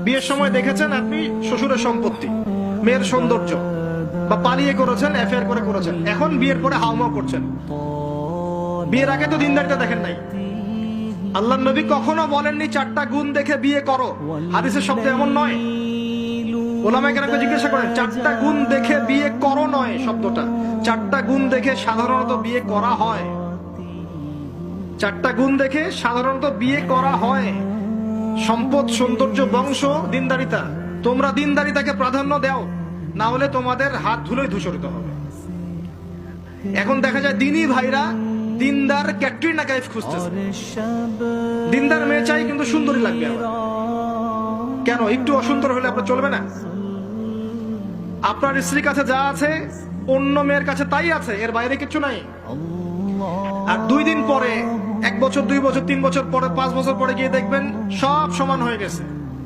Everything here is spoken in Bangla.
বিয়ের সময় দেখেছেন আপনি শ্বশুরের সম্পত্তি, মেয়ের সৌন্দর্য, বা পালিয়ে করেছেন, অ্যাফেয়ার করে করেছেন, এখন বিয়ের পরে হাউমাউ করছেন। বিয়ের আগে তো দিনদারিতা দেখেন নাই। আল্লাহ নবী কখনো বলেননি 4টা গুণ দেখে বিয়ে করো, হাদিসের শব্দ এমন নয়। ওলামায়ে কেরামকে জিজ্ঞাসা করেন 4টা গুণ দেখে বিয়ে করো নয় শব্দটা, 4টা গুণ দেখে সাধারণত বিয়ে করা হয়। 4টা গুণ দেখে সাধারণত বিয়ে করা হয়। সম্পদ, সৌন্দর্য, বংশ, দিনদারিতা। তোমরা দিনদারিতাকে প্রাধান্য দাও, না হলে তোমাদের হাত ধুলোয় ধূসরিত হবে। এখন দেখা যায় দিনী ভাইরা দিনদার ক্যাটরিনা কাইফ খুঁজতেছে। দিনদার মেয়ে চাই কিন্তু সুন্দরী লাগবে আবার। কেন? একটু অসুন্দর হলে আপনার চলবে না? আপনার স্ত্রীর কাছে যা আছে অন্য মেয়ের কাছে তাই আছে, এর বাইরে কিছু নাই। আর 2 দিন পরে, 1 বছর, 2 বছর, 3 বছর পরে, 5 বছর পরে গিয়ে দেখবেন সব সমান হয়ে গেছে।